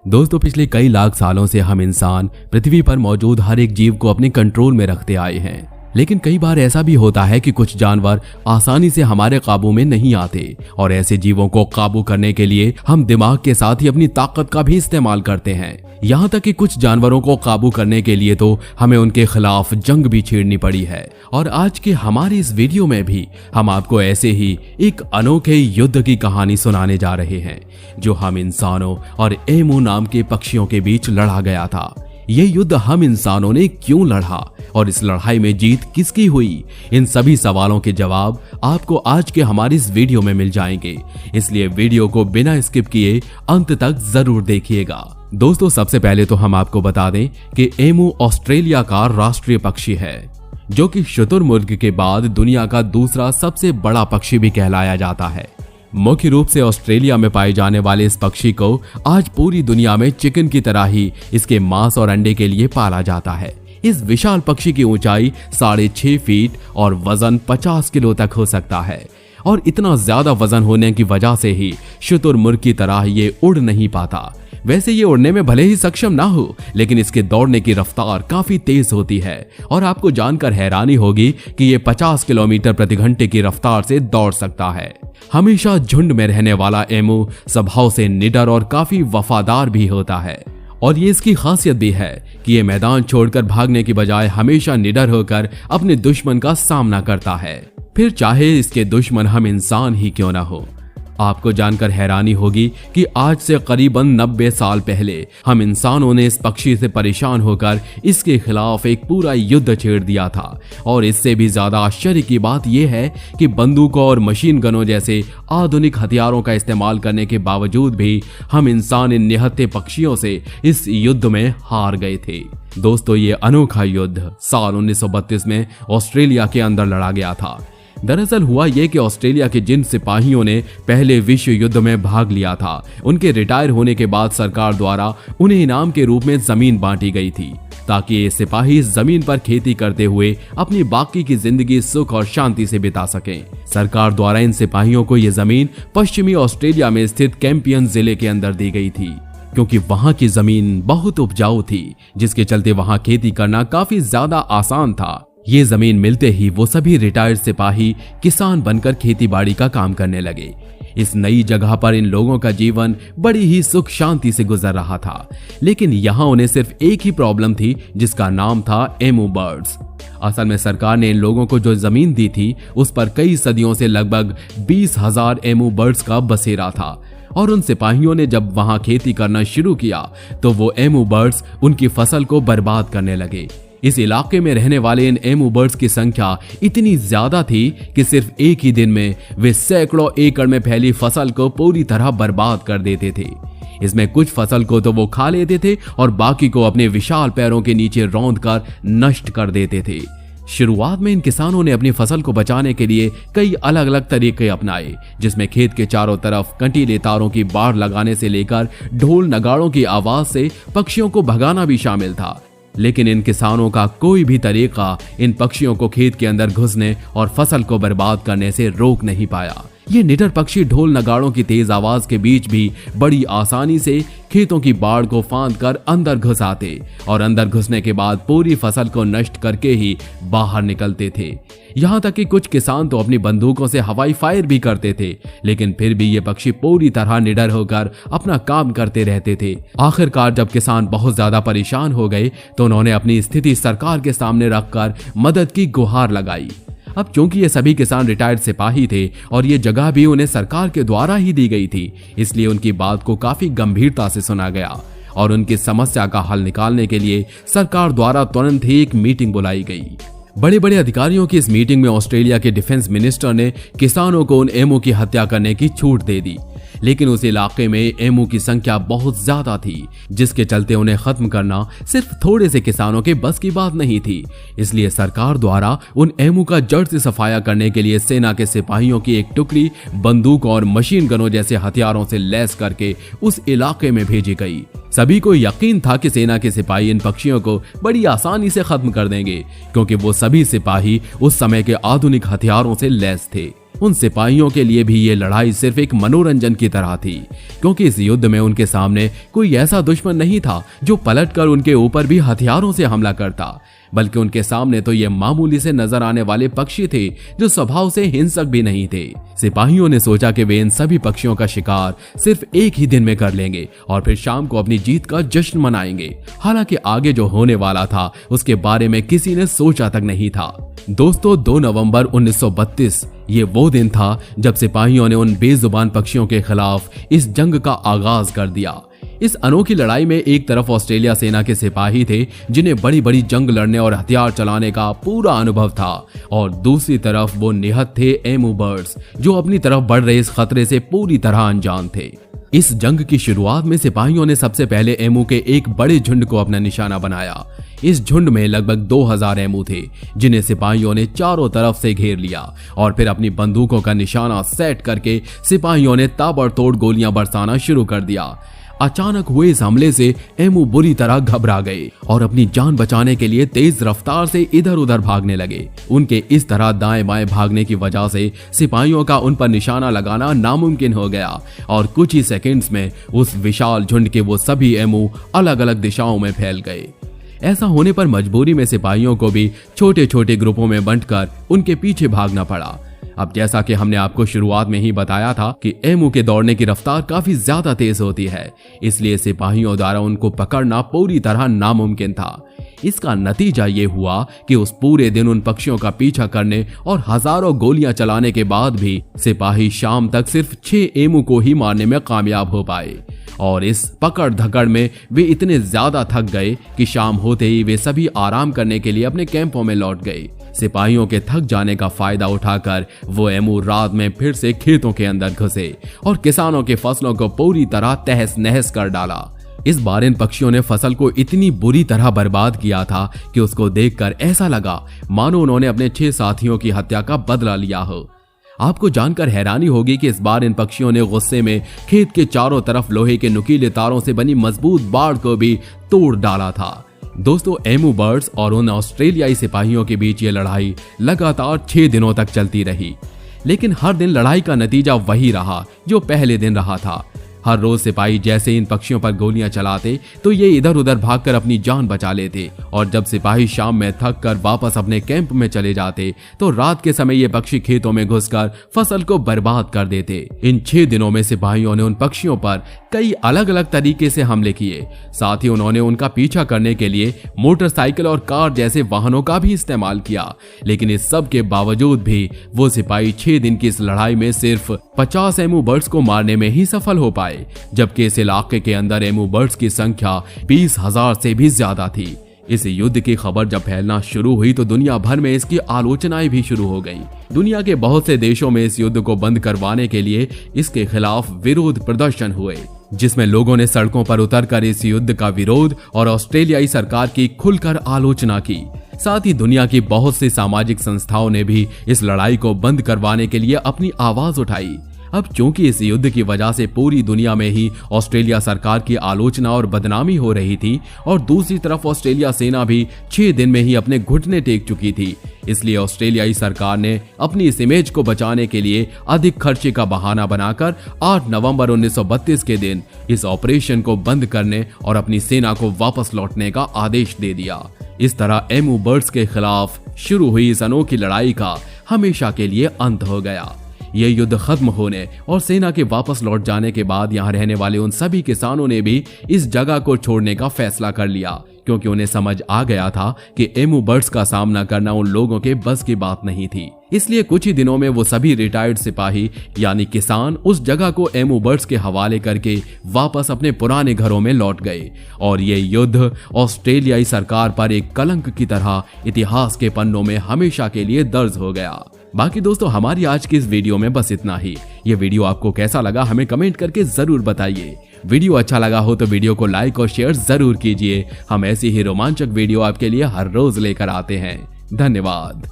दोस्तों, पिछले कई लाख सालों से हम इंसान पृथ्वी पर मौजूद हर एक जीव को अपने कंट्रोल में रखते आए हैं। लेकिन कई बार ऐसा भी होता है कि कुछ जानवर आसानी से हमारे काबू में नहीं आते और ऐसे जीवों को काबू करने के लिए हम दिमाग के साथ ही अपनी ताकत का भी इस्तेमाल करते हैं। यहाँ तक कि कुछ जानवरों को काबू करने के लिए तो हमें उनके खिलाफ जंग भी छेड़नी पड़ी है। और आज के हमारे इस वीडियो में भी हम आपको ऐसे ही एक अनोखे युद्ध की कहानी सुनाने जा रहे हैं जो हम इंसानों और एमू नाम के पक्षियों के बीच लड़ा गया था। ये युद्ध हम इंसानों ने क्यों लड़ा और इस लड़ाई में जीत किसकी हुई, इन सभी सवालों के जवाब आपको आज के हमारी इस वीडियो में मिल जाएंगे। इसलिए वीडियो को बिना स्किप किए अंत तक जरूर देखिएगा। दोस्तों, सबसे पहले तो हम आपको बता दें कि एमू ऑस्ट्रेलिया का राष्ट्रीय पक्षी है, जो कि शुतुरमुर्ग के बाद दुनिया का दूसरा सबसे बड़ा पक्षी भी कहलाया जाता है। मुख्य रूप से ऑस्ट्रेलिया में पाए जाने वाले इस पक्षी को आज पूरी दुनिया में चिकन की तरह ही इसके मांस और अंडे के लिए पाला जाता है। इस विशाल पक्षी की ऊंचाई 6.5 फीट और वजन 50 किलो तक हो सकता है। और इतना ज्यादा वजन होने की वजह से ही शुतुरमुर्ग की तरह ये उड़ नहीं पाता। वैसे ये उड़ने में भले ही सक्षम ना हो, लेकिन इसके दौड़ने की रफ्तार काफी तेज होती है और आपको जानकर हैरानी होगी कि ये 50 किलोमीटर प्रति घंटे की रफ्तार से दौड़ सकता है। हमेशा झुंड में रहने वाला एमू स्वभाव से निडर और काफी वफादार भी होता है। और ये इसकी खासियत भी है कि ये मैदान छोड़कर भागने की बजाय हमेशा निडर होकर अपने दुश्मन का सामना करता है, फिर चाहे इसके दुश्मन हम इंसान ही क्यों ना हो। आपको जानकर हैरानी होगी कि आज से करीबन 90 साल पहले हम इंसानों ने इस पक्षी से परेशान होकर इसके खिलाफ एक पूरा युद्ध छेड़ दिया था। और इससे भी ज्यादा आश्चर्य की बात यह है कि बंदूकों और मशीन गनों जैसे आधुनिक हथियारों का इस्तेमाल करने के बावजूद भी हम इंसान इन निहत्थे पक्षियों से इस युद्ध में हार गए थे। दोस्तों, ये अनोखा युद्ध साल 1932 में ऑस्ट्रेलिया के अंदर लड़ा गया था। दरअसल हुआ यह कि ऑस्ट्रेलिया के जिन सिपाहियों ने पहले विश्व युद्ध में भाग लिया था, उनके रिटायर होने के बाद सरकार द्वारा उन्हें इनाम के रूप में जमीन बांटी गई थी, ताकि ये सिपाही इस जमीन पर खेती करते हुए अपनी बाकी की जिंदगी सुख और शांति से बिता सकें। सरकार द्वारा इन सिपाहियों को ये जमीन पश्चिमी ऑस्ट्रेलिया में स्थित कैंपियन जिले के अंदर दी गई थी, क्योंकि वहां की जमीन बहुत उपजाऊ थी, जिसके चलते वहां खेती करना काफी ज्यादा आसान था। ये जमीन मिलते ही वो सभी रिटायर्ड सिपाही किसान बनकर खेतीबाड़ी का काम करने लगे। इस नई जगह पर इन लोगों का जीवन बड़ी ही सुख शांति से गुजर रहा था। लेकिन यहाँ उन्हें सिर्फ एक ही प्रॉब्लम थी, जिसका नाम था एमू बर्ड्स। असल में सरकार ने इन लोगों को जो जमीन दी थी, उस पर कई सदियों से लगभग 20,000 एमू बर्ड्स का बसेरा था। और उन सिपाहियों ने जब वहां खेती करना शुरू किया तो वो एमू बर्ड्स उनकी फसल को बर्बाद करने लगे। इस इलाके में रहने वाले इन एमू बर्ड्स की संख्या इतनी ज्यादा थी कि सिर्फ एक ही दिन में वे सैकड़ों एकड़ में फैली फसल को पूरी तरह बर्बाद कर देते थे। इसमें कुछ फसल को तो वो खा लेते थे और बाकी को अपने विशाल पैरों के नीचे रौंदकर नष्ट कर देते थे। शुरुआत में इन किसानों ने अपनी फसल को बचाने के लिए कई अलग अलग तरीके अपनाए, जिसमें खेत के चारों तरफ कंटीले तारों की बाड़ लगाने से लेकर ढोल नगाड़ों की आवाज से पक्षियों को भगाना भी शामिल था। लेकिन इन किसानों का कोई भी तरीका इन पक्षियों को खेत के अंदर घुसने और फसल को बर्बाद करने से रोक नहीं पाया। ये निडर पक्षी ढोल नगाड़ों की तेज आवाज के बीच भी बड़ी आसानी से खेतों की बाड़ को फांदकर अंदर घुस आते और अंदर घुसने के बाद पूरी फसल को नष्ट करके ही बाहर निकलते थे। यहाँ तक कि कुछ किसान तो अपनी बंदूकों से हवाई फायर भी करते थे, लेकिन फिर भी ये पक्षी पूरी तरह निडर होकर अपना काम करते रहते थे। आखिरकार जब किसान बहुत ज्यादा परेशान हो गए तो उन्होंने अपनी स्थिति सरकार के सामने रखकर मदद की गुहार लगाई। अब चूंकि ये सभी किसान रिटायर्ड सिपाही थे और ये जगह भी उन्हें सरकार के द्वारा ही दी गई थी, इसलिए उनकी बात को काफी गंभीरता से सुना गया और उनकी समस्या का हल निकालने के लिए सरकार द्वारा तुरंत ही एक मीटिंग बुलाई गई। बड़े बड़े अधिकारियों की इस मीटिंग में ऑस्ट्रेलिया के डिफेंस मिनिस्टर ने किसानों को उन एमू की हत्या करने की छूट दे दी, लेकिन उस इलाके में एमू की संख्या बहुत ज्यादा थी, जिसके चलते उन्हें खत्म करना सिर्फ थोड़े से किसानों के बस की बात नहीं थी। इसलिए सरकार द्वारा उन एमू का जड़ से सफाया करने के लिए सेना के सिपाहियों की एक टुकड़ी बंदूक और मशीन गनों जैसे हथियारों से लैस करके उस इलाके में भेजी गई। सभी को यकीन था कि सेना के सिपाही इन पक्षियों को बड़ी आसानी से खत्म कर देंगे, क्योंकि वो सभी सिपाही उस समय के आधुनिक हथियारों से लैस थे। उन सिपाहियों के लिए भी ये लड़ाई सिर्फ एक मनोरंजन की तरह थी, क्योंकि इस युद्ध में उनके सामने कोई ऐसा दुश्मन नहीं था जो पलटकर उनके ऊपर भी हथियारों से हमला करता, बल्कि उनके सामने तो ये मामूली से नजर आने वाले पक्षी थे जो स्वभाव से हिंसक भी नहीं थे। सिपाहियों ने सोचा कि वे इन सभी पक्षियों का शिकार सिर्फ एक ही दिन में कर लेंगे और फिर शाम को अपनी जीत का जश्न मनाएंगे। हालांकि आगे जो होने वाला था उसके बारे में किसी ने सोचा तक नहीं था। दोस्तों, 2 नवंबर 1932 ये वो दिन था जब सिपाहियों ने उन बेजुबान पक्षियों के खिलाफ इस जंग का आगाज कर दिया। इस अनोखी लड़ाई में एक तरफ ऑस्ट्रेलिया सेना के सिपाही थे जिन्हें बड़ी बड़ी जंग लड़ने और हथियार चलाने का पूरा अनुभव था, और दूसरी तरफ वो निहत्थे थे एमू बर्ड्स जो अपनी तरफ बढ़ रहे इस खतरे से पूरी तरह अनजान थे। इस जंग की शुरुआत में सिपाहियों ने सबसे पहले एमू के एक बड़े झुंड को अपना निशाना बनाया। इस झुंड में लगभग 2000 एमू थे जिन्हें सिपाहियों ने चारों तरफ से घेर लिया और फिर अपनी बंदूकों का निशाना सेट करके सिपाहियों ने ताबड़तोड़ गोलियां बरसाना शुरू कर दिया। अचानक हुए इस हमले से एमू बुरी तरह घबरा गए और अपनी जान बचाने के लिए तेज रफ्तार से इधर उधर भागने लगे। उनके इस तरह दाएं बाएं भागने की वजह से सिपाहियों का उन पर निशाना लगाना नामुमकिन हो गया और कुछ ही सेकंड्स में उस विशाल झुंड के वो सभी एमू अलग अलग दिशाओं में फैल गए। ऐसा होने पर मजबूरी में सिपाहियों को भी छोटे छोटे ग्रुपों में बंटकर उनके पीछे भागना पड़ा। अब जैसा कि हमने आपको शुरुआत में ही बताया था कि एमू के दौड़ने की रफ्तार काफी ज्यादा तेज होती है, इसलिए सिपाहियों द्वारा उनको पकड़ना पूरी तरह नामुमकिन था। इसका नतीजा ये हुआ कि उस पूरे दिन उन पक्षियों का पीछा करने और हजारों गोलियां चलाने के बाद भी सिपाही शाम तक सिर्फ 6 एमू को ही मारने में कामयाब हो पाए, और इस पकड़ धकड़ में वे इतने ज्यादा थक गए कि शाम होते ही वे सभी आराम करने के लिए अपने कैंपों में लौट गए। सिपाहियों के थक जाने का फायदा उठाकर वो एमू रात में फिर से खेतों के अंदर घुसे और किसानों की फसलों को पूरी तरह तहस नहस कर डाला। इस बार इन पक्षियों ने फसल को इतनी बुरी तरह बर्बाद किया था कि उसको देखकर ऐसा लगा मानो उन्होंने अपने 6 साथियों की हत्या का बदला लिया हो। आपको जानकर हैरानी होगी कि इस बार इन पक्षियों ने गुस्से में खेत के चारों तरफ लोहे के नुकीले तारों से बनी मजबूत बाड़ को भी तोड़ डाला था। दोस्तों, एमू बर्ड्स और उन ऑस्ट्रेलियाई सिपाहियों के बीच ये लड़ाई लगातार 6 दिनों तक चलती रही, लेकिन हर दिन लड़ाई का नतीजा वही रहा जो पहले दिन रहा था। हर रोज सिपाही जैसे इन पक्षियों पर गोलियां चलाते तो ये इधर उधर भागकर अपनी जान बचा लेते, और जब सिपाही शाम में थक कर वापस अपने कैंप में चले जाते तो रात के समय ये पक्षी खेतों में घुसकर फसल को बर्बाद कर देते। इन 6 दिनों में सिपाहियों ने उन पक्षियों पर कई अलग अलग तरीके से हमले किए। साथ ही उन्होंने उनका पीछा करने के लिए मोटरसाइकिल और कार जैसे वाहनों का भी इस्तेमाल किया, लेकिन इस सब के बावजूद भी वो सिपाही 6 दिन की इस लड़ाई में सिर्फ 50 एमू बर्ड्स को मारने में ही सफल हो पाए, जबकि इस इलाके के अंदर एमू बर्ड्स की संख्या 20,000 से भी ज्यादा थी। इस युद्ध की खबर जब फैलना शुरू हुई तो दुनिया भर में इसकी आलोचनाएं भी शुरू हो गई। दुनिया के बहुत से देशों में इस युद्ध को बंद करवाने के लिए इसके खिलाफ विरोध प्रदर्शन हुए, जिसमें लोगों ने सड़कों पर उतरकर इस युद्ध का विरोध और ऑस्ट्रेलियाई सरकार की खुलकर आलोचना की। साथ ही दुनिया की बहुत सी सामाजिक संस्थाओं ने भी इस लड़ाई को बंद करवाने के लिए अपनी आवाज उठाई। अब चूंकि इस युद्ध की वजह से पूरी दुनिया में ही ऑस्ट्रेलिया सरकार की आलोचना और बदनामी हो रही थी, और दूसरी तरफ ऑस्ट्रेलिया सेना भी 6 दिन में ही अपने घुटने टेक चुकी थी, इसलिए ऑस्ट्रेलियाई सरकार ने अपनी इस इमेज को बचाने के लिए अधिक खर्चे का बहाना बनाकर 8 नवंबर 1932 के दिन इस ऑपरेशन को बंद करने और अपनी सेना को वापस लौटने का आदेश दे दिया। इस तरह एमू बर्ड्स के खिलाफ शुरू हुई इस अनोखी लड़ाई का हमेशा के लिए अंत हो गया। ये युद्ध खत्म होने और सेना के वापस लौट जाने के बाद यहाँ रहने वाले उन सभी किसानों ने भी इस जगह को छोड़ने का फैसला कर लिया, क्योंकि उन्हें समझ आ गया था कि एमू बर्ड्स का सामना करना उन लोगों के बस की बात नहीं थी। इसलिए कुछ ही दिनों में वो सभी रिटायर्ड सिपाही यानी किसान उस जगह को एमू बर्ड्स के हवाले करके वापस अपने पुराने घरों में लौट गए, और ये युद्ध ऑस्ट्रेलियाई सरकार पर एक कलंक की तरह इतिहास के पन्नों में हमेशा के लिए दर्ज हो गया। बाकी दोस्तों, हमारी आज की इस वीडियो में बस इतना ही। ये वीडियो आपको कैसा लगा हमें कमेंट करके जरूर बताइए। वीडियो अच्छा लगा हो तो वीडियो को लाइक और शेयर जरूर कीजिए। हम ऐसी ही रोमांचक वीडियो आपके लिए हर रोज लेकर आते हैं। धन्यवाद।